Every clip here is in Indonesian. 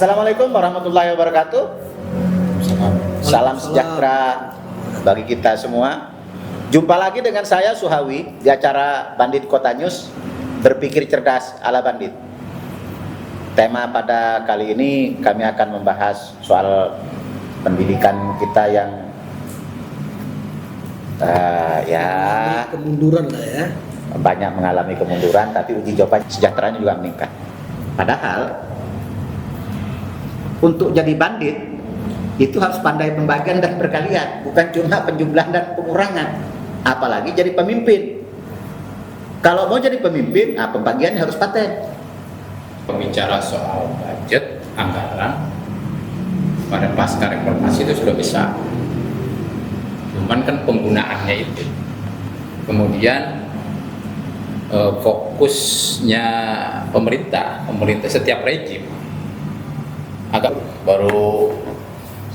Assalamualaikum warahmatullahi wabarakatuh. Salam sejahtera bagi kita semua. Jumpa lagi dengan saya Suhawi di acara Bandit Kota News, berpikir cerdas ala bandit. Tema pada kali ini kami akan membahas soal pendidikan kita yang kemunduran lah ya. Banyak mengalami kemunduran, tapi uji coba sejahteranya juga meningkat. Padahal untuk jadi bandit itu harus pandai pembagian dan perkalian, bukan cuma penjumlahan dan pengurangan. Apalagi jadi pemimpin. Kalau mau jadi pemimpin, pembagiannya harus paten. Pembicara soal budget, anggaran pada pasca reformasi itu sudah bisa. Cuman kan penggunaannya itu. Kemudian fokusnya pemerintah setiap rejim agak baru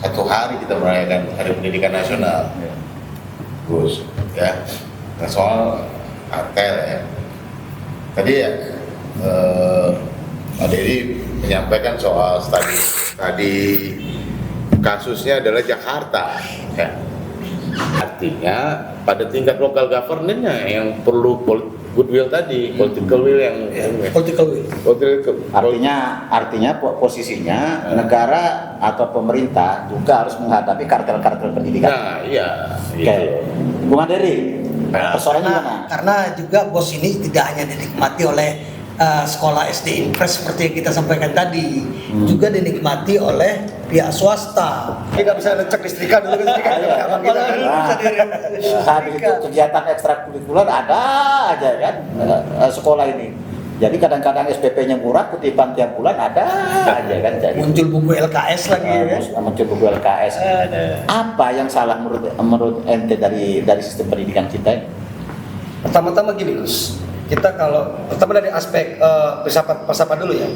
1 hari kita merayakan Hari Pendidikan Nasional, Gus, ya. Nah, soal kartel ya. Tadi ya, Pak Dedi menyampaikan soal tadi kasusnya adalah Jakarta, ya. Artinya pada tingkat lokal governance-nya yang perlu goodwill tadi, political will Artinya posisinya negara atau pemerintah juga harus menghadapi kartel-kartel pendidikan. Nah, iya. Oke. Bung Anderi, persoalannya gimana? Karena juga BOS ini tidak hanya dinikmati oleh sekolah SD Impres seperti yang kita sampaikan tadi, juga dinikmati oleh pihak swasta. Kita bisa ngecek listrikan dulu Habis itu kegiatan ekstrakurikuler ada aja kan sekolah ini. Jadi kadang-kadang SPP-nya murah, kutipan tiap bulan ada aja kan. Jadi muncul buku LKS lagi ya. Muncul buku LKS. Apa yang salah menurut ente dari sistem pendidikan kita ini? Pertama-tama gini Gus, kita kalau pertama dari aspek filsafat dulu ya.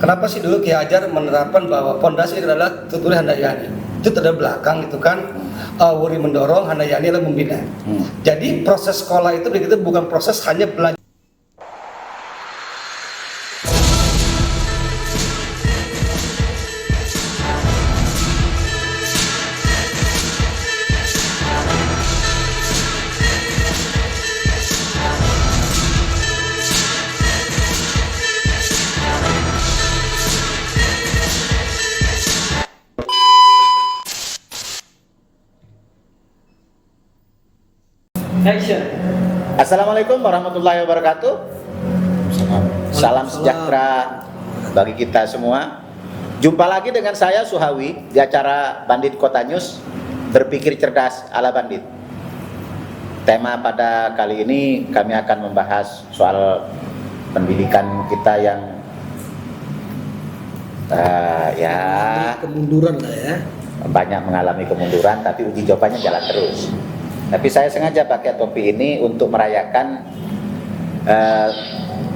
Kenapa sih dulu Ki Hajar menerapkan bahwa pondasi adalah tuturi handayani? Itu dari belakang itu kan Wuri mendorong, handayani adalah membina. Jadi proses sekolah itu begitu bukan proses hanya belajar. Assalamualaikum warahmatullahi wabarakatuh. Salam sejahtera bagi kita semua. Jumpa lagi dengan saya Suhawi di acara Bandit Kota News, berpikir cerdas ala bandit. Tema pada kali ini kami akan membahas soal pendidikan kita yang kemunduran lah ya. Banyak mengalami kemunduran, tapi uji cobanya jalan terus. Tapi saya sengaja pakai topi ini untuk merayakan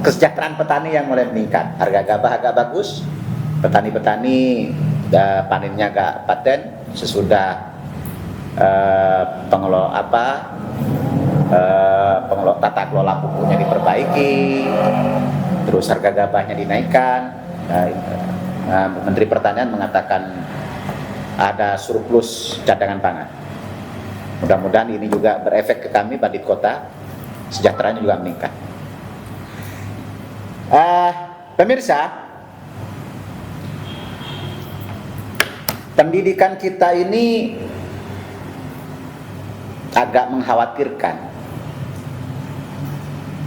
kesejahteraan petani yang mulai meningkat. Harga gabah agak bagus, petani-petani panennya agak paten sesudah pengelola tata kelola pupuknya diperbaiki, terus harga gabahnya dinaikkan. Menteri Pertanian mengatakan ada surplus cadangan pangan. Mudah-mudahan ini juga berefek ke kami bandit kota, sejahteranya juga meningkat. Pemirsa, pendidikan kita ini agak mengkhawatirkan.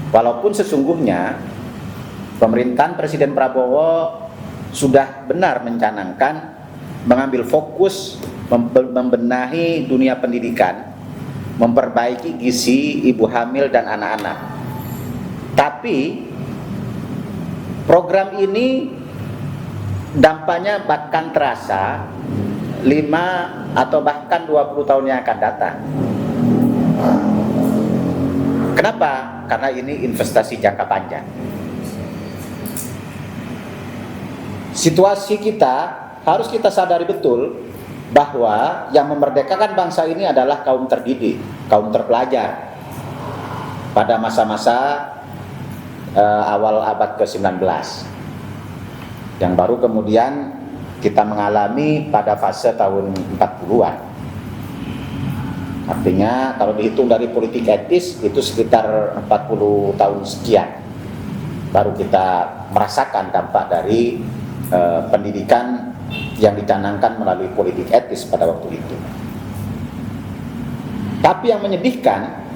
Walaupun sesungguhnya pemerintahan Presiden Prabowo sudah benar mencanangkan mengambil fokus membenahi dunia pendidikan, memperbaiki gizi ibu hamil dan anak-anak. Tapi program ini dampaknya bahkan terasa 5 atau bahkan 20 tahun yang akan datang. Kenapa? Karena ini investasi jangka panjang. Situasi kita harus kita sadari betul bahwa yang memerdekakan bangsa ini adalah kaum terdidik, kaum terpelajar pada masa-masa awal abad ke-19. yang baru kemudian kita mengalami pada fase tahun 40-an. Artinya kalau dihitung dari politik etis itu sekitar 40 tahun sekian baru kita merasakan dampak dari pendidikan yang dicanangkan melalui politik etis pada waktu itu. Tapi yang menyedihkan,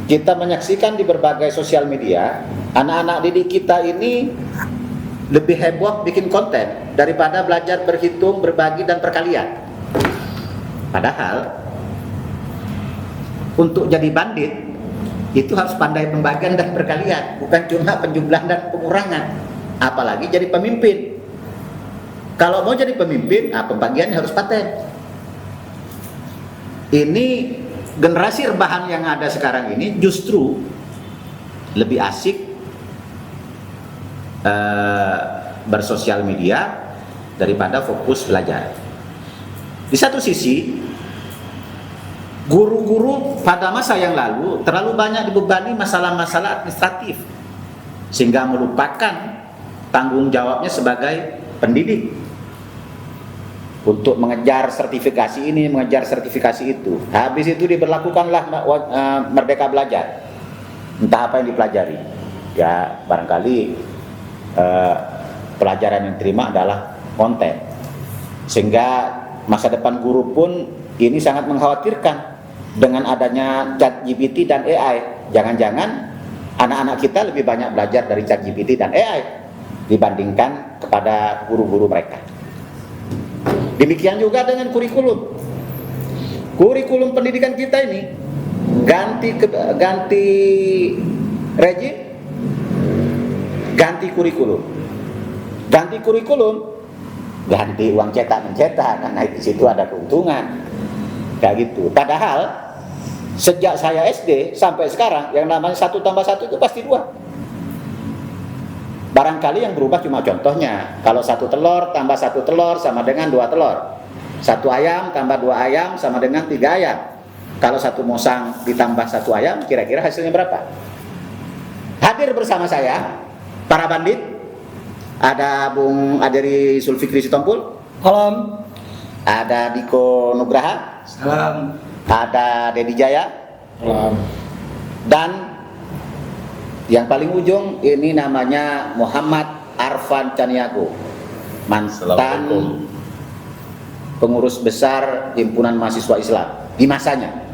kita menyaksikan di berbagai sosial media, anak-anak didik kita ini lebih heboh bikin konten daripada belajar berhitung, berbagi, dan perkalian. Padahal untuk jadi bandit itu harus pandai pembagian dan perkalian, bukan cuma penjumlahan dan pengurangan. Apalagi jadi pemimpin. Kalau mau jadi pemimpin, pembagiannya harus paten. Ini generasi rebahan yang ada sekarang ini justru lebih asik bersosial media daripada fokus belajar. Di satu sisi, guru-guru pada masa yang lalu terlalu banyak dibebani masalah-masalah administratif sehingga melupakan tanggung jawabnya sebagai pendidik untuk mengejar sertifikasi ini, mengejar sertifikasi itu. Habis itu diberlakukanlah Merdeka Belajar. Entah apa yang dipelajari. Ya, barangkali pelajaran yang diterima adalah konten. Sehingga masa depan guru pun ini sangat mengkhawatirkan dengan adanya ChatGPT dan AI. Jangan-jangan anak-anak kita lebih banyak belajar dari ChatGPT dan AI dibandingkan kepada guru-guru mereka. Demikian juga dengan kurikulum. Kurikulum pendidikan kita ini ganti rejim, ganti kurikulum. Ganti kurikulum, ganti uang cetak mencetak, karena di situ ada keuntungan. Kayak gitu. Padahal sejak saya SD sampai sekarang yang namanya 1 tambah 1 itu pasti 2. Barangkali yang berubah cuma contohnya, kalau 1 telur tambah 1 telur sama dengan 2 telur, 1 ayam tambah 2 ayam sama dengan 3 ayam. Kalau 1 mosang ditambah 1 ayam, kira-kira hasilnya berapa? Hadir bersama saya para bandit, ada Bung Aderi Sulfikri Sitompul, Salam. ada Diko Nugraha, Salam. ada Dedi Jaya, dan yang paling ujung ini namanya Muhammad Arfan Caniago, mantan pengurus besar Himpunan Mahasiswa Islam di masanya.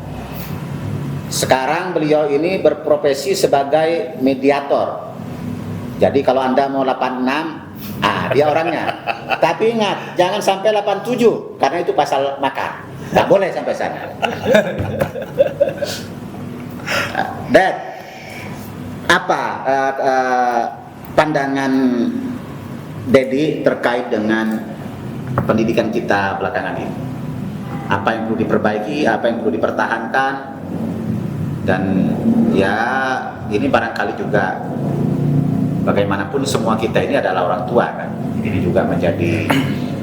Sekarang beliau ini berprofesi sebagai mediator. Jadi kalau Anda mau 86, dia orangnya. Tapi ingat, jangan sampai 87 karena itu pasal makar. Nggak boleh sampai sana. Dad, apa pandangan Dedi terkait dengan pendidikan kita belakangan ini? Apa yang perlu diperbaiki, apa yang perlu dipertahankan? Dan ya ini barangkali juga bagaimanapun semua kita ini adalah orang tua kan. Ini juga menjadi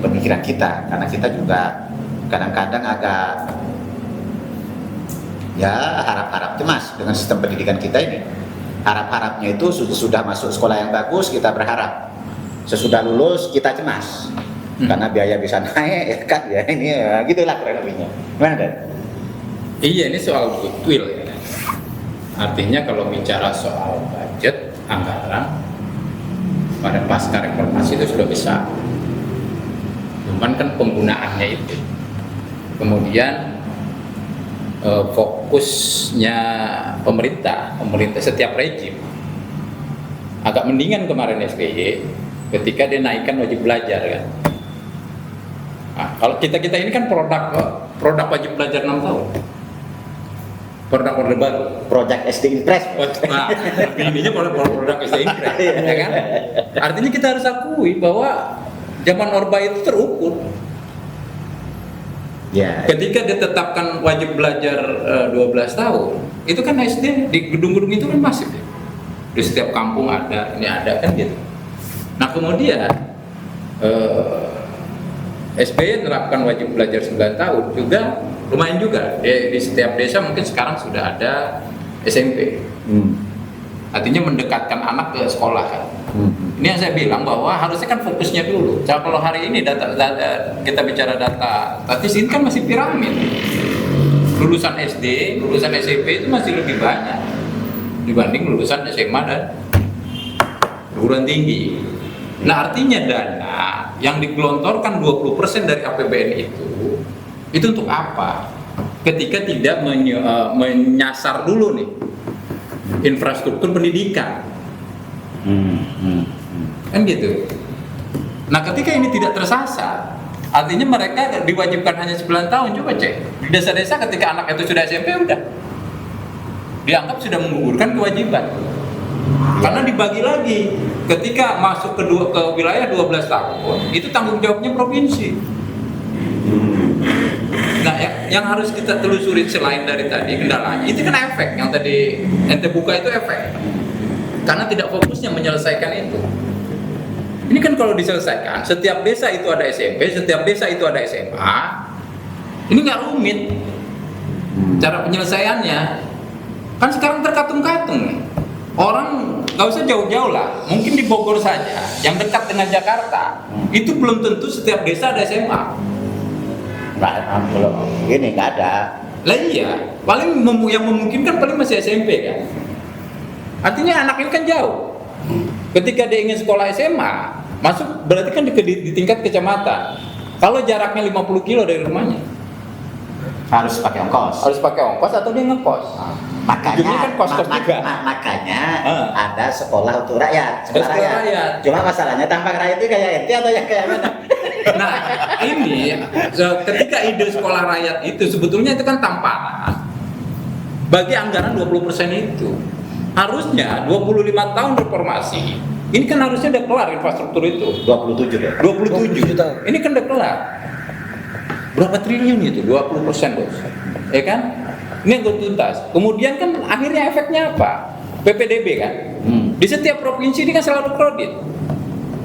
pemikiran kita karena kita juga kadang-kadang agak ya harap-harap cemas dengan sistem pendidikan kita ini. Harap-harapnya itu sudah masuk sekolah yang bagus, kita berharap. Sesudah lulus kita cemas karena biaya bisa naik ya kan ya, ini ya, gitulah kurang lebihnya. Gimana Dan? Iya, ini soal goodwill ya. Artinya kalau bicara soal budget, anggaran pada pasca reformasi itu sudah besar. Cuman kan penggunaannya itu. Kemudian fokusnya pemerintah setiap rejim agak mendingan kemarin SBY ketika dia naikkan wajib belajar kan. Nah, kalau kita ini kan produk wajib belajar 6 tahun. Produk orde baru, Project SD Impress. nah, ininya produk SD Impress, ya kan? Artinya kita harus akui bahwa zaman Orba itu terukur. Ya. Ketika ditetapkan wajib belajar 12 tahun, itu kan SD di gedung-gedung itu kan masif ya. Di setiap kampung ada, ini ada kan gitu. Nah kemudian SBY menerapkan wajib belajar 9 tahun juga lumayan juga. Di setiap desa mungkin sekarang sudah ada SMP. Artinya mendekatkan anak ke sekolah kan. Ini yang saya bilang bahwa harusnya kan fokusnya dulu. Kalau hari ini data kita bicara data statis ini kan masih piramid. Lulusan SD, lulusan SMP itu masih lebih banyak dibanding lulusan SMA dan perguruan tinggi. Nah, artinya dana yang digelontorkan 20% dari APBN itu untuk apa? Ketika tidak menyasar dulu nih infrastruktur pendidikan. Kan gitu. Nah, ketika ini tidak tersasar, artinya mereka diwajibkan hanya 9 tahun. Coba cek di desa-desa ketika anak itu sudah SMP udah dianggap sudah menggugurkan kewajiban. Karena dibagi lagi ketika masuk ke wilayah 12 tahun itu tanggung jawabnya provinsi. Nah, yang harus kita telusuri selain dari tadi kendalanya itu kan efek yang tadi ente buka itu efek. Karena tidak fokusnya menyelesaikan itu. Ini kan kalau diselesaikan, setiap desa itu ada SMP, setiap desa itu ada SMA. Ini nggak rumit. Cara penyelesaiannya kan sekarang terkatung-katung nih. Orang nggak usah jauh-jauh lah, mungkin di Bogor saja, yang dekat dengan Jakarta, itu belum tentu setiap desa ada SMA. Gini nggak ada. Lah iya, paling yang memungkinkan paling masih SMP kan. Artinya anak ini kan jauh. Ketika dia ingin sekolah SMA, masuk berarti kan di tingkat kecamatan. Kalau jaraknya 50 kilo dari rumahnya, Harus pakai ongkos. harus pakai ongkos atau dia ngekos. Makanya Ujungnya kan kos-kos juga. Makanya ada sekolah untuk rakyat, Sekolah rakyat. Cuma masalahnya tampak rakyat itu kayak ente atau yang kayak mana? Nah, ini ketika ide sekolah rakyat itu sebetulnya itu kan tamparan bagi anggaran 20% itu. Harusnya 25 tahun reformasi. Ini kan harusnya udah kelar infrastruktur itu. 27 deh. 27 tahun. Ini kan udah kelar. Berapa triliun itu? 20%, Bos. Ya kan? Ini yang tuntas. Kemudian kan akhirnya efeknya apa? PPDB kan? Di setiap provinsi ini kan selalu kredit.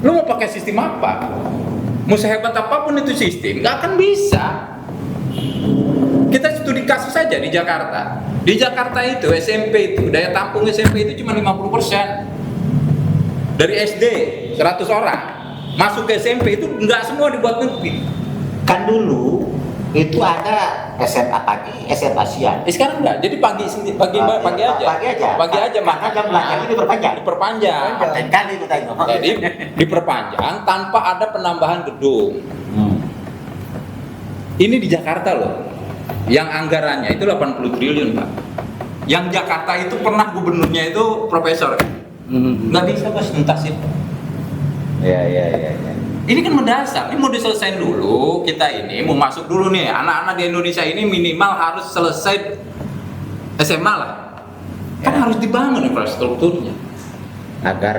Lu mau pakai sistem apa? Mau sehebat apapun itu sistem, nggak akan bisa. Kita studi kasus saja di Jakarta. Di Jakarta itu SMP itu daya tampung SMP itu cuma 50%. Dari SD 100 orang masuk ke SMP itu nggak semua dibuat negeri. Kan dulu itu ada SMA pagi, SMA siang. Sekarang enggak. Jadi pagi aja. Pagi aja Maka jam belajar itu diperpanjang. Diperpanjang. Lain kali kita itu. Jadi diperpanjang tanpa ada penambahan gedung. Ini di Jakarta loh. Yang anggarannya itu 80 triliun, Pak. Yang Jakarta itu pernah gubernurnya itu profesor. Nggak bisa Bos nuntasin. Iya. Ini kan mendasar, ini mau diselesain dulu, kita ini mau masuk dulu nih, anak-anak di Indonesia ini minimal harus selesai SMA lah. Kan harus dibangun infrastrukturnya. Agar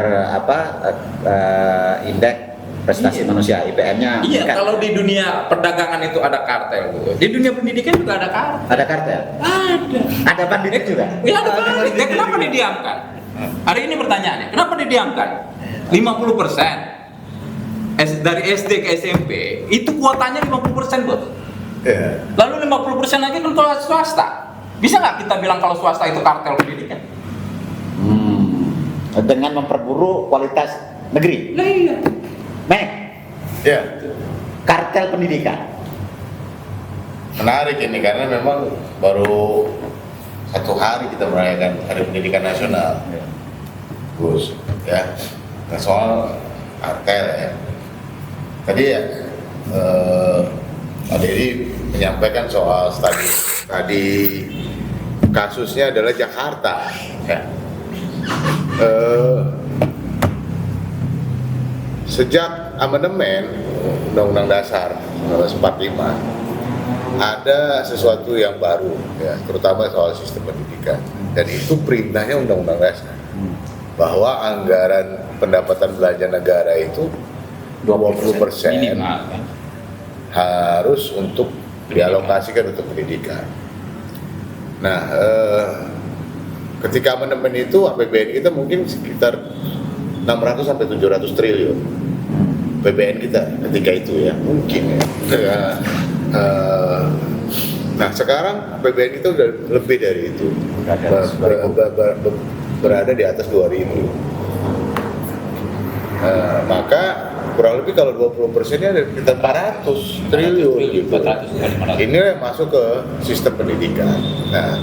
indeks prestasi manusia IPM-nya Iya, meningkat. kalau di dunia perdagangan itu ada kartel gitu. Di dunia pendidikan juga ada kartel. Ada kartel. Ada bandit juga. Ya ada bandit. Kenapa didiamkan? Hari ini pertanyaannya, kenapa didiamkan? 50% dari SD ke SMP itu kuotanya 50%, Bos. Ya. Lalu 50% lagi kan kalau swasta. Bisa nggak kita bilang kalau swasta itu kartel pendidikan? Dengan memperburuk kualitas negeri. Lah iya. Mek, Ya, kartel pendidikan. menarik ini karena memang baru 1 hari kita merayakan Hari Pendidikan Nasional, Gus. Ya, nah, soal kartel ya. Tadi ya, Pak Dedi menyampaikan soal tadi kasusnya adalah Jakarta. Ya. Sejak amandemen Undang-Undang Dasar 45 ada sesuatu yang baru, ya, terutama soal sistem pendidikan, dan itu perintahnya Undang-Undang Dasar bahwa anggaran pendapatan belanja negara itu 20% minimal kan. harus untuk dialokasikan untuk pendidikan. Nah, ketika amandemen itu APBN kita mungkin sekitar 600 sampai 700 triliun. APBN kita ketika itu ya, mungkin ya. Nah, sekarang APBN kita udah lebih dari itu. Berada di atas 2000. Maka kurang lebih kalau 20%-nya ada sekitar 400 triliun gitu. 400. Ini yang masuk ke sistem pendidikan. Nah,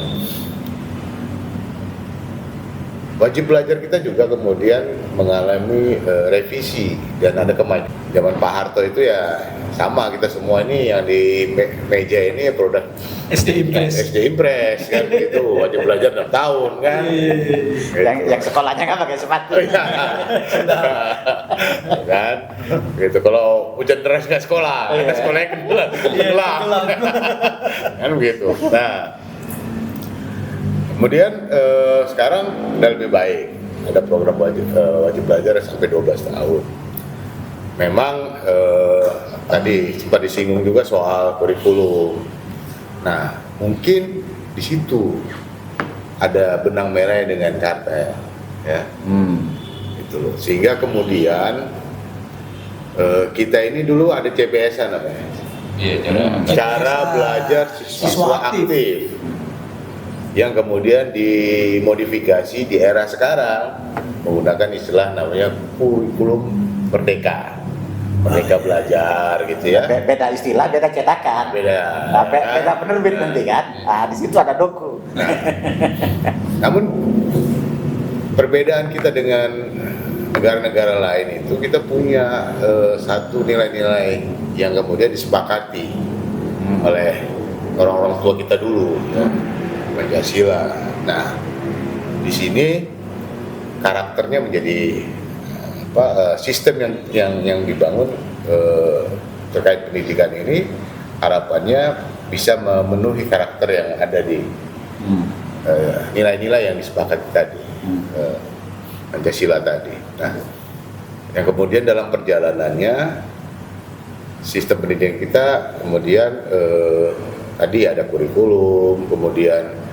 wajib belajar kita juga kemudian mengalami revisi dan ada kemajuan. Zaman Pak Harto itu ya sama, kita semua ini yang di meja ini produk SD Impres kan gitu, wajib belajar 6 tahun kan. Yang sekolahnya nggak pakai sepatu. Kan gitu, kalau hujan deras nggak sekolah, ada sekolahnya gelap kan begitu. Nah, kemudian sekarang udah lebih baik, ada program wajib belajar sampai 12 tahun. Memang tadi sempat disinggung juga soal kurikulum. Nah, mungkin di situ ada benang merahnya dengan kartel, ya. Itu loh. Sehingga kemudian kita ini dulu ada CBS-an namanya. Iya, Cara belajar siswa aktif. Yang kemudian dimodifikasi di era sekarang menggunakan istilah namanya kurikulum merdeka belajar gitu ya. Beda istilah, beda cetakan. Beda. Nah, beda penerbit nanti kan. Nah, di situ ada doku. Namun perbedaan kita dengan negara-negara lain itu kita punya satu nilai-nilai yang kemudian disepakati oleh orang-orang tua kita dulu, ya. Pancasila. Nah, di sini karakternya menjadi sistem yang dibangun terkait pendidikan ini harapannya bisa memenuhi karakter yang ada di nilai-nilai yang disepakati tadi, Pancasila tadi. Nah, yang kemudian dalam perjalanannya sistem pendidikan kita kemudian tadi ada kurikulum, kemudian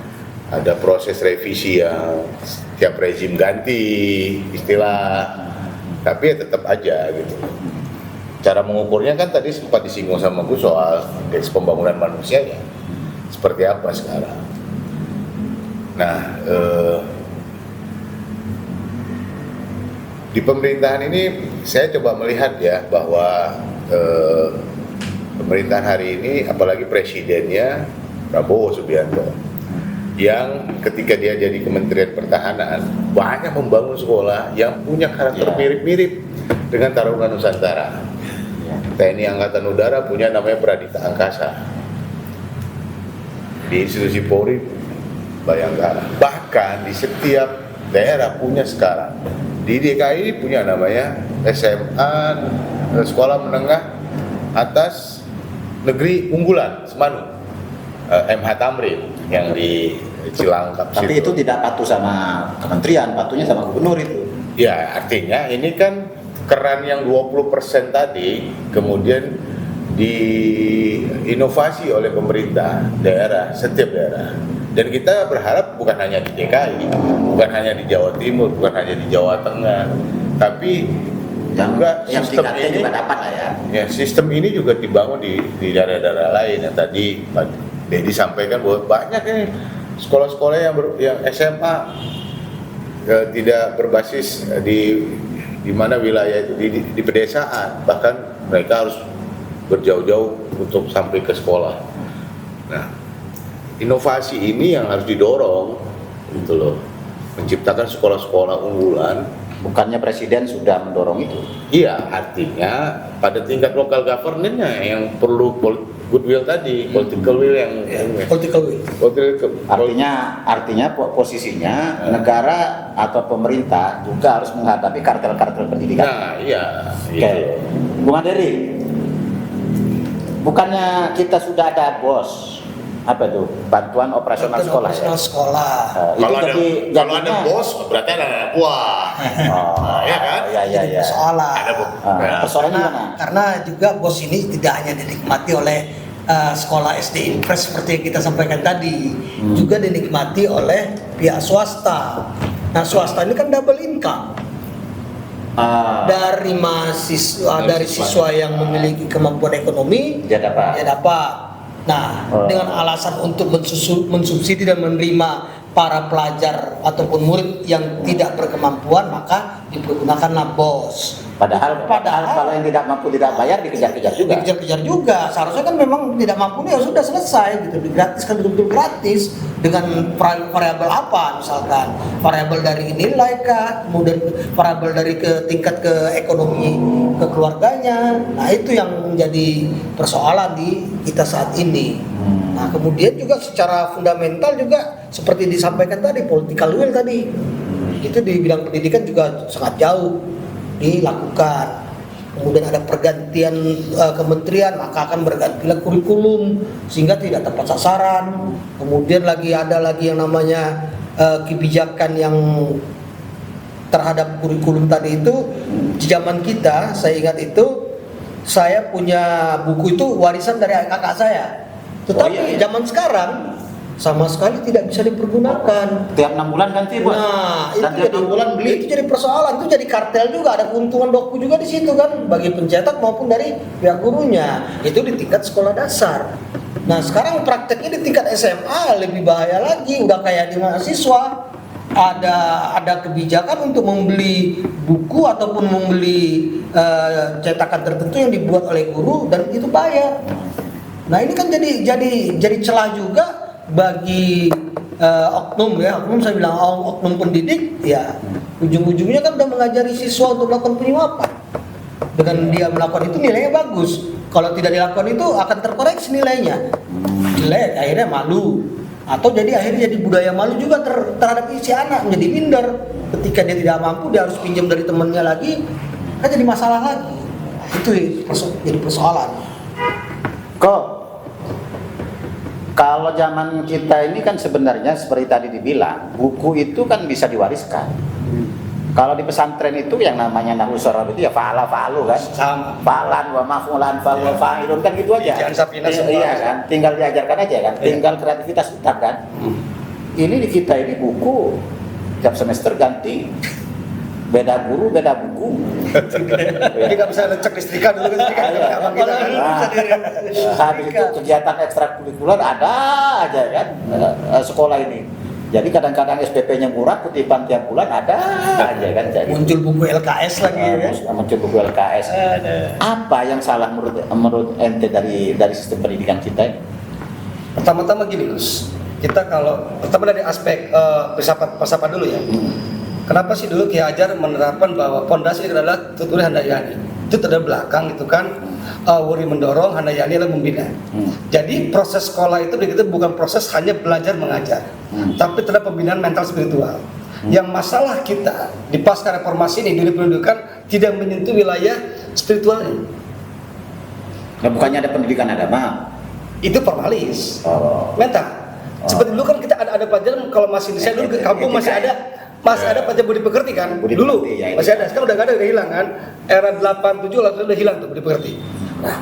ada proses revisi yang setiap rezim ganti istilah, tapi ya tetap aja gitu. Cara mengukurnya kan tadi sempat disinggung sama Bu soal indeks pembangunan manusianya seperti apa sekarang. Nah, di pemerintahan ini saya coba melihat ya bahwa pemerintahan hari ini apalagi presidennya Prabowo Subianto yang ketika dia jadi Kementerian Pertahanan banyak membangun sekolah yang punya karakter mirip-mirip dengan Taruna Nusantara. TNI Angkatan Udara punya namanya Pradita Angkasa. Di institusi Polri Bayangkara. Bahkan di setiap daerah punya sekarang. Di DKI punya namanya SMA Sekolah Menengah Atas Negeri Unggulan Semanu. MH Tamrin yang di Cilangkap. Tapi itu tidak patuh sama kementerian, patuhnya sama gubernur itu. Ya, artinya ini kan keran yang 20% tadi kemudian diinovasi oleh pemerintah daerah, setiap daerah. Dan kita berharap bukan hanya di DKI, bukan hanya di Jawa Timur, bukan hanya di Jawa Tengah, tapi juga yang sistem tingkatnya ini juga dapat lah ya. Ya, sistem ini juga dibangun di daerah-daerah lain yang tadi Pak Dedi sampaikan bahwa banyak nih sekolah-sekolah yang SMA tidak berbasis di mana wilayah itu di pedesaan, bahkan mereka harus berjauh-jauh untuk sampai ke sekolah. Nah, inovasi ini yang harus didorong gitu loh, menciptakan sekolah-sekolah unggulan. Bukannya presiden sudah mendorong itu? Iya, artinya pada tingkat local governance-nya yang perlu goodwill tadi, political will yang Political will. Artinya posisinya negara atau pemerintah juga harus menghadapi kartel-kartel pendidikan. Nah, iya. Oke, Bung Aderi, bukannya kita sudah ada BOS, apa itu, bantuan operasional sekolah? Operasional sekolah. Kalau ada bos, berarti ada anak buah. Ya kan? Iya. Persoalan. Persoalannya Karena, mana? karena juga BOS ini tidak hanya dinikmati oleh sekolah SD Impres seperti yang kita sampaikan tadi, juga dinikmati oleh pihak swasta. Nah, swasta ini kan double income. Dari mahasiswa, dari siswa yang memiliki kemampuan ekonomi, Dia dapat. Nah, dengan alasan untuk mensubsidi dan menerima para pelajar ataupun murid yang tidak berkemampuan, maka dipergunakanlah BOS. Padahal kalau yang tidak mampu tidak bayar dikejar-kejar juga. Dikejar-kejar juga. Seharusnya kan memang tidak mampu ya sudah selesai gitu, digratiskan, betul-betul gratis dengan variabel apa misalkan variabel dari nilai kah, kemudian variabel dari tingkat ke ekonomi kekeluarganya. Nah itu yang menjadi persoalan di kita saat ini. Nah kemudian juga secara fundamental juga seperti disampaikan tadi, political will tadi itu di bidang pendidikan juga sangat jauh dilakukan. Kemudian ada pergantian kementerian, maka akan bergantilah kurikulum sehingga tidak tepat sasaran. Kemudian ada lagi yang namanya kebijakan yang terhadap kurikulum tadi itu. Di zaman kita, saya ingat itu, saya punya buku itu warisan dari kakak saya. Tetapi zaman sekarang sama sekali tidak bisa dipergunakan. Tiap 6 bulan ganti, Bos. Nah, Dan itu tiap 6 bulan beli. itu jadi persoalan, itu jadi kartel juga, ada keuntungan doku juga di situ kan bagi pencetak maupun dari pihak gurunya. Itu di tingkat sekolah dasar. Nah, sekarang prakteknya di tingkat SMA lebih bahaya lagi, udah kayak di mahasiswa. Ada kebijakan untuk membeli buku ataupun membeli cetakan tertentu yang dibuat oleh guru dan itu bayar. Nah, ini kan jadi celah juga bagi oknum saya bilang oknum pendidik ya, ujung-ujungnya kan udah mengajari siswa untuk melakukan penyuapan. Dengan dia melakukan itu nilainya bagus, kalau tidak dilakukan itu akan terkoreksi nilainya, jelek, akhirnya malu, atau akhirnya jadi budaya malu juga terhadap si anak, menjadi minder. Ketika dia tidak mampu, dia harus pinjam dari temannya lagi, kan jadi masalah lagi. Itu jadi persoalan. Kalau zaman kita ini kan sebenarnya seperti tadi dibilang, buku itu kan bisa diwariskan. Kalau di pesantren itu yang namanya nahwu sorof itu ya fa'ala fa'alu kan, Sama. fa'lan wa maf'ulan fa wa fa'ilun kan gitu aja. Jangan sapina semua. Iya kan, tinggal diajarkan aja kan, tinggal kreativitas tetap kan. Ini di kita ini buku tiap semester ganti, beda guru beda buku. Jadi nggak bisa ngecek listrika dulu kan? Habis itu kegiatan ekstrakurikuler ada aja kan, sekolah ini. Jadi kadang-kadang SPP-nya murah, kutipan tiap bulan ada aja kan. Jadi Muncul buku LKS lagi ya. muncul buku LKS. Apa yang salah menurut ente dari sistem pendidikan kita ini? Pertama-tama gini Gus, kita kalau pertama dari aspek filsafat dulu ya. Kenapa sih dulu Ki Hajar menerapkan bahwa pondasi adalah tuturi Handayani? Itu terhadap belakang itu kan Wuri mendorong, Handayani adalah membina. Jadi proses sekolah itu begitu bukan proses hanya belajar mengajar, tapi terhadap pembinaan mental spiritual. Yang masalah kita di pasca reformasi ini di pendidikan tidak menyentuh wilayah spiritualnya. Nah, bukannya ada pendidikan agama? Itu formalis, Oh. mental. Seperti dulu kan kita ada pelajaran kalau masih di saya dulu ke kampung masih ada pelajaran budi pekerti kan, Budi dulu pekerti, ya, masih ada, sekarang udah nggak ada, udah hilang kan, era 87 lalu udah hilang tuh budi pekerti. Nah,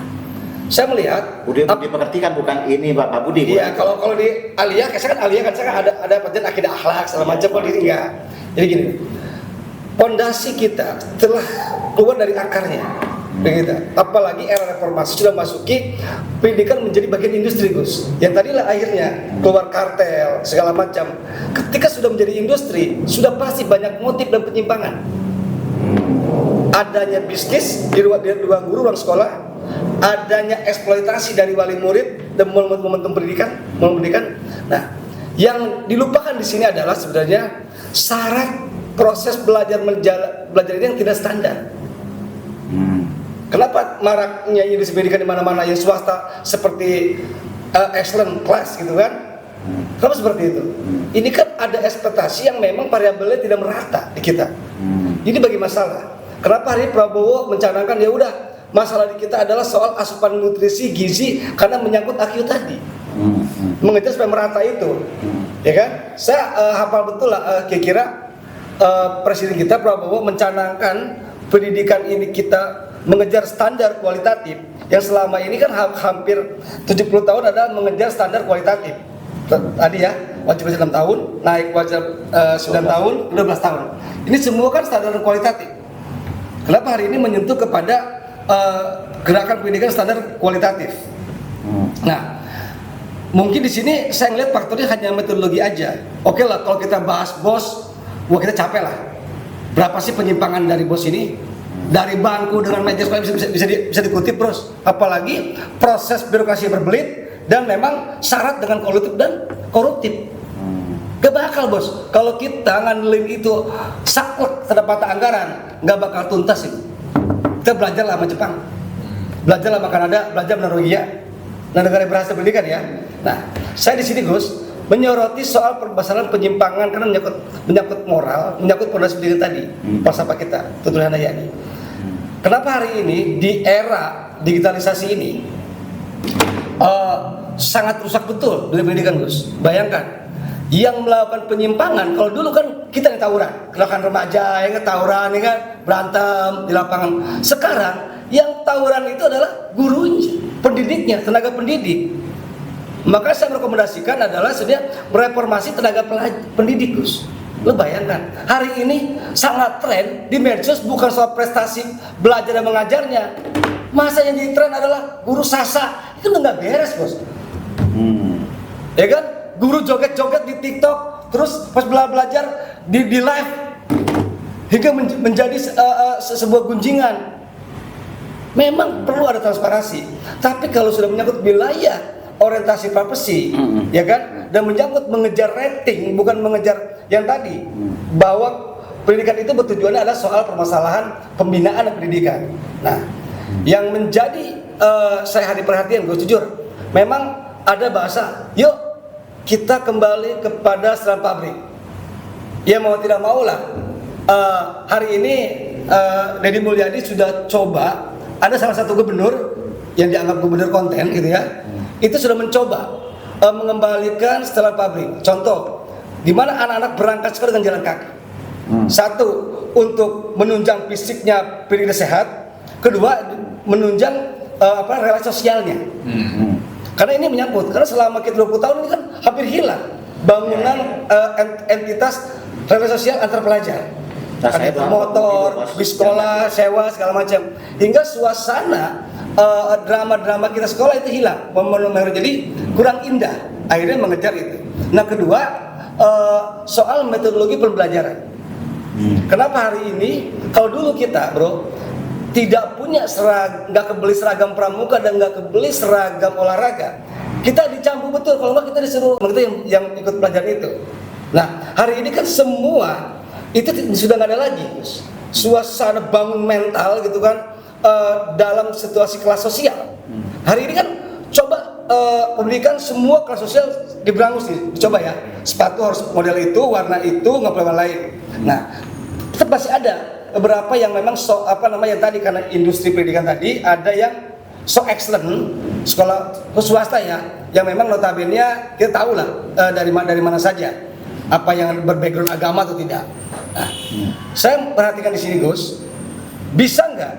saya melihat Budi pekerti kan bukan ini Bapak Budi. iya kalau di Aliyah, saya kan ada pelajaran akidah akhlak segala macam, kalau di enggak. Jadi gini, pondasi kita telah keluar dari akarnya. Begitu. Apalagi era reformasi sudah masuki pendidikan menjadi bagian industri Gus. Yang tadilah akhirnya keluar kartel segala macam. Ketika sudah menjadi industri, sudah pasti banyak motif dan penyimpangan. Adanya bisnis di ruang guru, ruang sekolah, adanya eksploitasi dari wali murid dan momentum pendidikan. Nah, yang dilupakan di sini adalah sebenarnya syarat proses belajar ini yang tidak standar. Kenapa maraknya industri pendidikan di mana-mana yang swasta seperti excellent class gitu kan? Kenapa seperti itu? Ini kan ada ekspektasi yang memang variabelnya tidak merata di kita. Ini bagi masalah. Kenapa hari Prabowo mencanangkan ya udah masalah di kita adalah soal asupan nutrisi gizi karena menyangkut IQ tadi. Mengejar supaya merata itu, ya kan? Saya hafal betul lah kira-kira Presiden kita Prabowo mencanangkan pendidikan ini kita mengejar standar kualitatif yang selama ini kan hampir 70 tahun adalah mengejar standar kualitatif. Tadi ya, wajib 6 tahun, naik wajib 9 tahun, 12 tahun. Ini semua kan standar kualitatif. Kenapa hari ini menyentuh kepada gerakan pendidikan standar kualitatif? Nah, mungkin di sini saya ngeliat faktornya hanya metodologi aja. Oke lah, kalau kita bahas bos, wah kita capek lah. Berapa sih penyimpangan dari bos ini? Dari bangku dengan meja sekolah bisa dikutip terus. Apalagi proses birokrasi berbelit dan memang syarat dengan kolutif dan koruptif. Gak bakal bos, kalau kita ngandelin itu saklek terdapat anggaran, gak bakal tuntas itu. Kita belajar lah sama Jepang, belajar lah sama Kanada, belajar sama Norwegia, negara berhasil pendidikan ya. Nah, saya di sini Gus menyoroti soal permasalahan penyimpangan karena menyangkut moral, menyangkut pondasi pendidikan tadi, falsafah kita, Tutur Handayani. Kenapa hari ini di era digitalisasi ini sangat rusak betul dunia pendidikan Gus? Bayangkan. Yang melakukan penyimpangan, kalau dulu kan kita yang tawuran, kenakalan remaja, yang tawuran, ya kan, berantem di lapangan. Sekarang yang tawuran itu adalah gurunya, pendidiknya, tenaga pendidik. Maka saya merekomendasikan adalah sebenarnya mereformasi tenaga pendidik, Gus. Lo bayangkan, hari ini sangat tren di medsos bukan soal prestasi belajar dan mengajarnya. Masa yang jadi tren adalah guru sasa, itu nggak beres, Bos. Ya kan? Guru joget-joget di TikTok, terus pas belajar di live hingga menjadi sebuah gunjingan. Memang perlu ada transparansi, tapi kalau sudah menyangkut wilayah orientasi profesi, ya kan, dan menyangkut mengejar rating, bukan mengejar yang tadi, bahwa pendidikan itu bertujuannya adalah soal permasalahan pembinaan dan pendidikan. Nah, yang menjadi saya hari perhatian, gue jujur, memang ada bahasa, yuk kita kembali kepada setelan pabrik. Ya mau tidak mau lah. Hari ini Deddy Mulyadi sudah coba. Ada salah satu gubernur yang dianggap gubernur konten gitu ya. Itu sudah mencoba mengembalikan setelan pabrik. Contoh, di mana anak-anak berangkat sekolah dengan jalan kaki. Satu, untuk menunjang fisiknya pendidikan sehat. Kedua, menunjang relasi sosialnya. Karena ini menyangkut, karena selama kita 20 tahun ini kan hampir hilang bangunan entitas relasi sosial antar pelajar. Ada motor, bis sekolah, sewa, segala macam. Hingga suasana drama-drama kita sekolah itu hilang. Jadi kurang indah, akhirnya mengejar itu. Nah kedua, soal metodologi pembelajaran. Kenapa hari ini, kalau dulu kita bro, tidak punya nggak kebeli seragam pramuka dan nggak kebeli seragam olahraga, kita dicampur betul. Kalau nggak kita disuruh kita yang ikut pelajaran itu. Nah hari ini kan semua itu sudah nggak ada lagi, suasana bangun mental gitu kan dalam situasi kelas sosial. Hari ini kan coba pendidikan semua kelas sosial diberangus nih, coba ya, sepatu harus model itu, warna itu, nggak boleh warna lain. Nah tetap masih ada beberapa yang memang yang tadi karena industri pendidikan tadi ada yang so excellent sekolah swasta ya, yang memang notabene kita tahu lah dari mana saja apa yang berbackground agama atau tidak. Nah, saya perhatikan di sini Gus, bisa nggak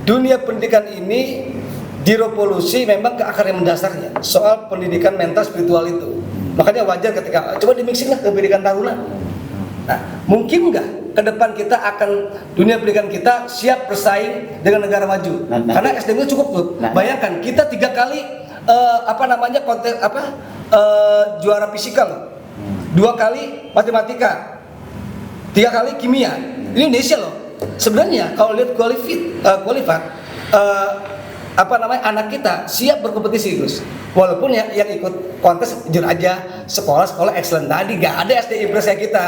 dunia pendidikan ini direvolusi memang ke akar yang mendasarnya soal pendidikan mental spiritual itu. Makanya wajar ketika coba dimixing lah ke pendidikan taruna. Nah, mungkin nggak ke depan kita akan dunia pendidikan kita siap bersaing dengan negara maju? Karena SDM itu cukup tuh. Bayangkan kita 3 kali juara fisika, 2 kali matematika, 3 kali kimia. Ini Indonesia loh. Sebenarnya kalau lihat anak kita siap berkompetisi Gus. Walaupun yang ikut kontes jujur aja sekolah excellent tadi nggak ada SD Impres kita.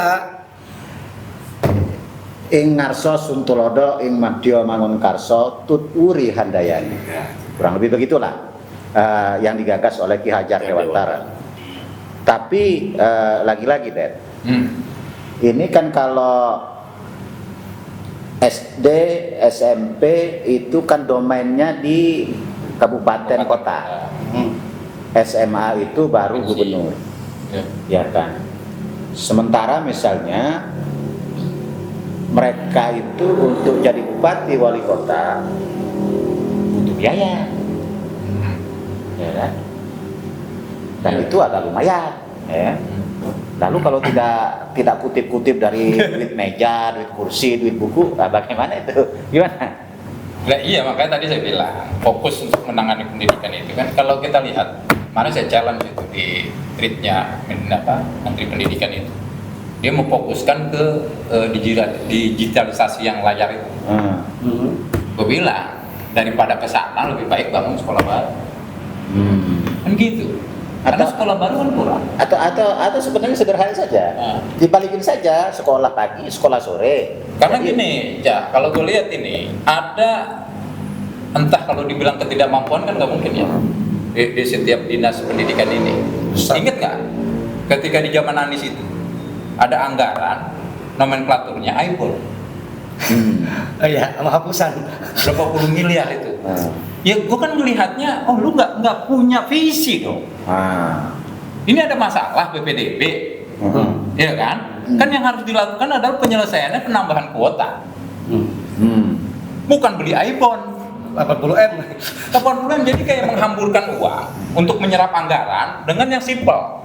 Ing ngarso suntulodo ing madya mangun karso tuturi handayani. Kurang lebih begitulah yang digagas oleh Ki Hajar Dewantara. Tapi lagi-lagi Dad, ini kan kalau SD, SMP itu kan domainnya di kabupaten kota. SMA itu baru gubernur. Ya kan. Sementara misalnya mereka itu untuk jadi bupati wali kota butuh biaya, ya kan? Dan itu agak lumayan, ya. Lalu kalau tidak kutip-kutip dari duit meja, duit kursi, duit buku, bagaimana itu? Gimana? Nah, iya makanya tadi saya bilang fokus untuk menangani pendidikan itu kan kalau kita lihat mana saya challenge itu di tweetnya Menteri Pendidikan itu. Dia memfokuskan ke digitalisasi yang layar itu. Gue bilang daripada ke sana lebih baik bangun sekolah baru. Kan gitu. Karena sekolah baru kan kurang. Atau sebenarnya sederhana saja. Dibalikin saja sekolah pagi, sekolah sore. Karena Jadi, gini, ya kalau gue lihat ini ada entah kalau dibilang ketidakmampuan kan nggak mungkin ya di setiap dinas pendidikan ini. Ingat nggak ketika di zaman Anies itu ada anggaran nomenklaturnya iPhone. Oh iya, sama hapusan. Berapa puluh miliar itu. Ya gue kan melihatnya, oh lu nggak punya visi dong. Ini ada masalah PPDB, ya kan? Kan yang harus dilakukan adalah penyelesaiannya penambahan kuota, bukan beli iPhone. 80M. 80M jadi kayak menghamburkan uang untuk menyerap anggaran dengan yang simpel.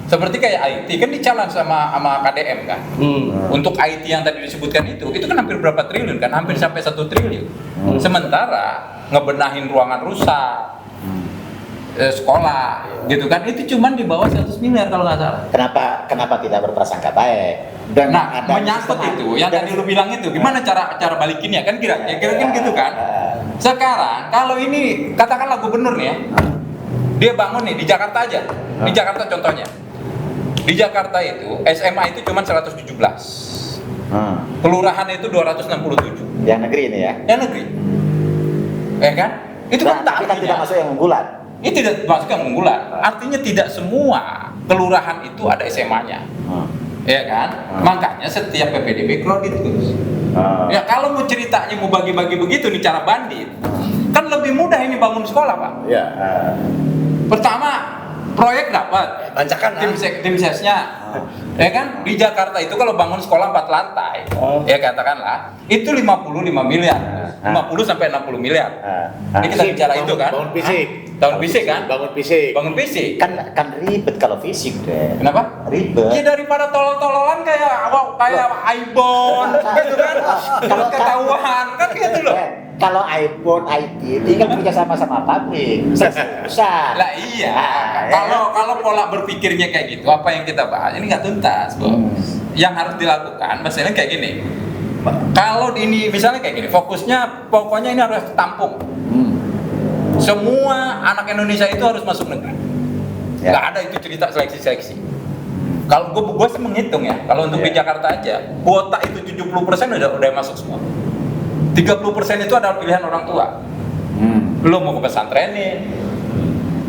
Seperti kayak IT kan di-challenge sama KDM kan. Untuk IT yang tadi disebutkan itu kan hampir berapa triliun kan? Hampir sampai 1 triliun. Sementara ngebenahin ruangan rusak, sekolah gitu kan, itu cuman di bawah 100 miliar kalau nggak salah. Kenapa tidak berprasangka baik? Dan Nah, menyangkut itu yang tadi lu bilang itu gimana cara balikinnya kan kira-kira gitu kan. Sekarang kalau ini katakanlah gubernur nih ya, dia bangun nih di Jakarta aja, di Jakarta contohnya, di Jakarta itu SMA itu cuma 117, kelurahan itu 267. Yang negeri ini ya? Yang negeri, ya kan? Itu kan Tapi kan tidak masuk yang unggulan. Ini tidak masuk yang unggulan. Artinya tidak semua kelurahan itu ada SMA-nya, ya kan? Makanya setiap PPDB kredit terus. Ya kalau mau ceritanya mau bagi-bagi begitu nih cara bandit, kan lebih mudah ini bangun sekolah Pak. Ya. Pertama proyek dapat, Bancakan tim sesnya, ya kan? Di Jakarta itu kalau bangun sekolah 4 lantai, ya katakanlah itu 55 miliar, 50 sampai 60 miliar. Ini kita bicara itu kan? Bangun fisik. Tahun fisik kan? Bangun fisik. Bangun fisik. Kan ribet kalau fisik deh. Kenapa? Ribet. Ya daripada tolol-tololan kayak iPhone gitu kan. Kalau ketahuan kan gitu loh. Kalau iPhone, IT tinggal kerja sama pabrik. Susah. Lah iya. Kalau pola berpikirnya kayak gitu, apa yang kita bahas ini nggak tuntas, Bos. Yang harus dilakukan misalnya kayak gini. Kalau ini misalnya kayak gini, fokusnya pokoknya ini harus tampung. Semua anak Indonesia itu harus masuk negeri. Nggak ada itu cerita seleksi. Kalau gue sih menghitung ya, kalau untuk di Jakarta aja, kuota itu 70% udah masuk semua. 30% itu adalah pilihan orang tua. Lo mau ke pesantrenin,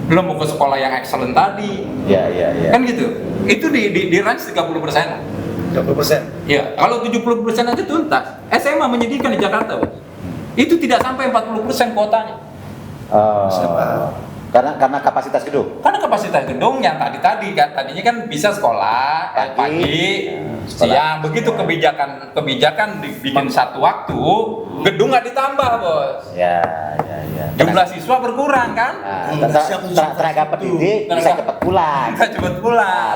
lo mau ke sekolah yang excellent tadi. Ya. Kan gitu. Itu di range 30%. 30%. Ya, kalau 70% aja tuntas. SMA menyediakan di Jakarta, Bos. Itu tidak sampai 40% kuotanya. Karena kapasitas gedung. Karena kapasitas gedung yang tadinya kan bisa sekolah pagi, siang, begitu kebijakan dibikin satu waktu, gedung nggak ditambah, Bos. Ya. Jumlah siswa berkurang kan? Tenaga pendidik bisa cepat pulang.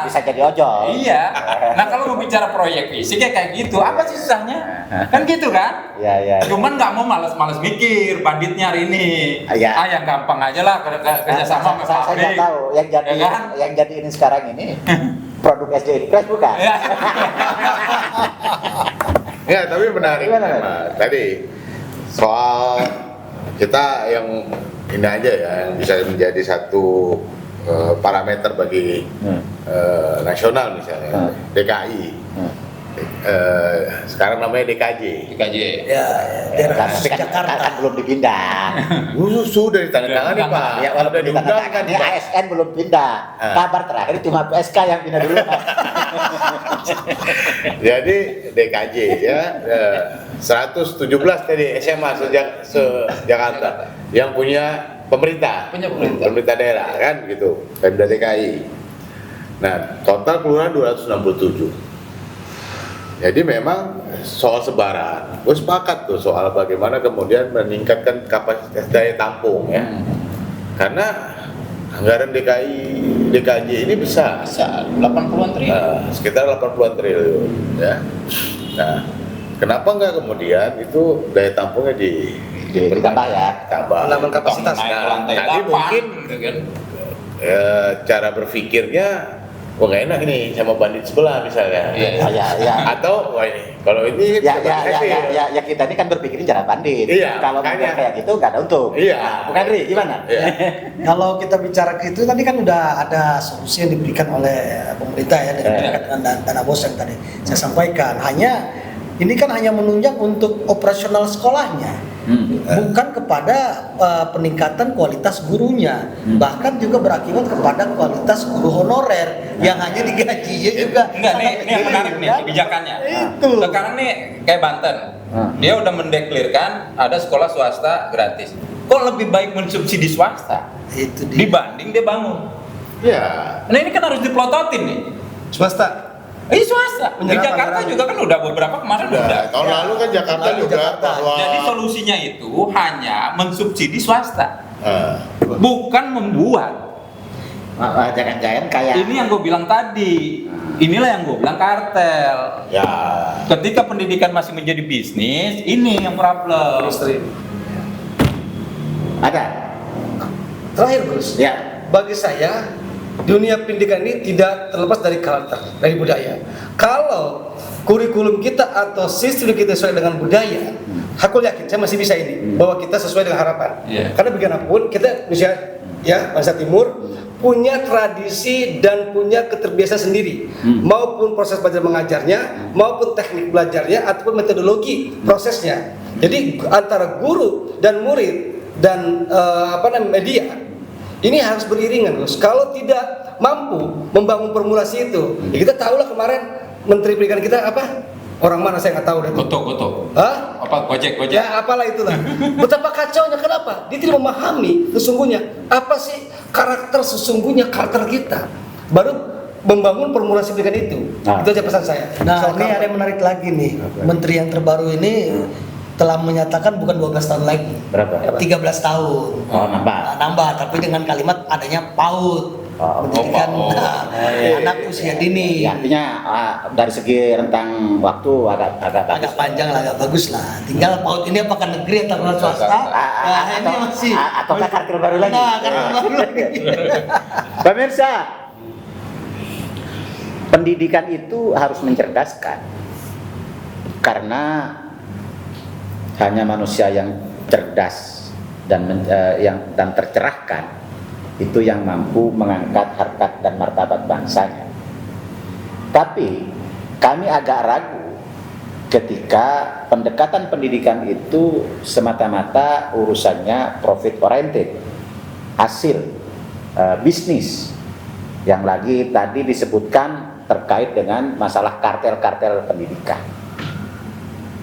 Bisa jadi ojol. Iya. Nah kalau mau bicara proyek fisik kayak gitu, apa sih susahnya? Kan gitu kan? Ya. Cuman nggak mau males mikir banditnya hari ini. Yang gampang aja lah kerjasama sama Saya nggak tahu yang jadi ini sekarang ini produk SD Impress bukan? Ya, tapi menarik. Tadi soal kita yang ini aja ya, yang bisa menjadi satu parameter bagi nasional misalnya, DKI. Sekarang namanya DKJ. Ya, daerah Tapi Jakarta. kan belum dipindah. Sudah ditandatangani Pak. Ya walaupun Sudah diundangkan ditandatangani ASN belum pindah. Kabar terakhir cuma PSK yang pindah dulu. Jadi DKJ ya, 117 tadi SMA se-Jakarta yang punya pemerintah daerah kan gitu, Pemda DKI. Nah, total kelurahan 267. Jadi memang soal sebaran, gue sepakat tuh soal bagaimana kemudian meningkatkan kapasitas daya tampung ya. Karena anggaran DKJ ini besar. 80-an triliun. Sekitar 80-an triliun ya. Nah, kenapa nggak kemudian itu daya tampungnya ditambah ya? Tambah. Penambahan kapasitas. Naik ke lantai Tadi 8, mungkin gitu kan. cara berpikirnya wah nggak enak nih sama bandit sebelah misalnya. Atau wah ini kalau ini Ya kita ini kan berpikirin jalan bandit. Iya, Kalau makanya. kayak gitu nggak ada untung. Iya. Nah, bukan Ri, gimana? Iya. Kalau kita bicara ke itu tadi kan udah ada solusi yang diberikan oleh pemerintah ya dengan dana bos yang tadi saya sampaikan. Hanya ini kan hanya menunjang untuk operasional sekolahnya. Bukan kepada peningkatan kualitas gurunya, bahkan juga berakibat kepada kualitas guru honorer yang hanya digajinya juga. Enggak, ini yang menarik nih kebijakannya. Itu. Sekarang nih kayak Banten, dia udah mendeklirkan ada sekolah swasta gratis. Kok lebih baik mensubsidi swasta Itu dia. dibanding dia bangun? Iya. Nah ini kan harus diplototin nih. Swasta. Swasta. Di Menyerap Jakarta anggaran. juga kan udah beberapa kemarin udah. Tahun lalu kan Jakarta Lalu juga Jakarta. bahwa Jadi solusinya itu hanya mensubsidi swasta, bukan membuat. Jangan-jangan kayak Ini yang gue bilang tadi. Inilah yang gue bilang kartel. ya Ketika pendidikan masih menjadi bisnis, ini yang problem. Industri. ada. Terakhir Gus, Ya. bagi saya dunia pendidikan ini tidak terlepas dari karakter, dari budaya. Kalau kurikulum kita atau sistem kita sesuai dengan budaya, aku yakin saya masih bisa ini bahwa kita sesuai dengan harapan. Iya. Karena bagaimanapun kita Indonesia ya bangsa Timur punya tradisi dan punya keterbiasaan sendiri, maupun proses belajar mengajarnya, maupun teknik belajarnya ataupun metodologi prosesnya. Jadi antara guru dan murid dan media ini harus beriringan, Gus. Kalau tidak mampu membangun formulasi itu, ya kita tahulah kemarin Menteri Pendidikan kita apa? Orang mana saya nggak tahu deh. Goto. Hah? Apa Gojek? Ya apalah itulah. Betapa kacaunya, kenapa? Dia tidak memahami sesungguhnya apa sih karakter sesungguhnya karakter kita. Baru membangun formulasi pendidikan itu. Nah. Itu aja pesan saya. Nah, Soal ini karakter. ada yang menarik lagi nih. Menteri yang terbaru ini telah menyatakan bukan 12 tahun lagi. Berapa? 13 tahun. Oh, nambah. Nambah, tapi dengan kalimat adanya PAUD. Oh, Pendidikan PAUD. anak usia dini. Ya, artinya dari segi rentang waktu agak bagus. Agak panjang lah, agak bagus lah. Tinggal PAUD ini apakah negeri atau swasta? Nah, ini masih. Ataukah kartil baru lagi? Nah, kartil baru lagi. Pemirsa, pendidikan itu harus mencerdaskan, karena hanya manusia yang cerdas dan tercerahkan itu yang mampu mengangkat harkat dan martabat bangsanya. Tapi kami agak ragu ketika pendekatan pendidikan itu semata-mata urusannya profit oriented, hasil bisnis, yang lagi tadi disebutkan terkait dengan masalah kartel-kartel pendidikan.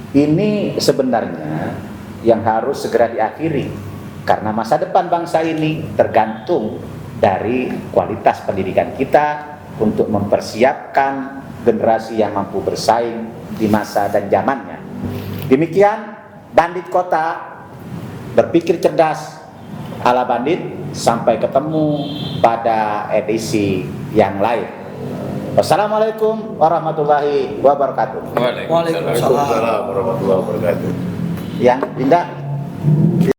Ini sebenarnya yang harus segera diakhiri, karena masa depan bangsa ini tergantung dari kualitas pendidikan kita untuk mempersiapkan generasi yang mampu bersaing di masa dan zamannya. Demikian Bandit Kota, berpikir cerdas ala bandit. Sampai ketemu pada edisi yang lain. Wassalamualaikum warahmatullahi wabarakatuh. Waalaikumsalam. Waalaikumsalam warahmatullahi wabarakatuh. Yang Dinda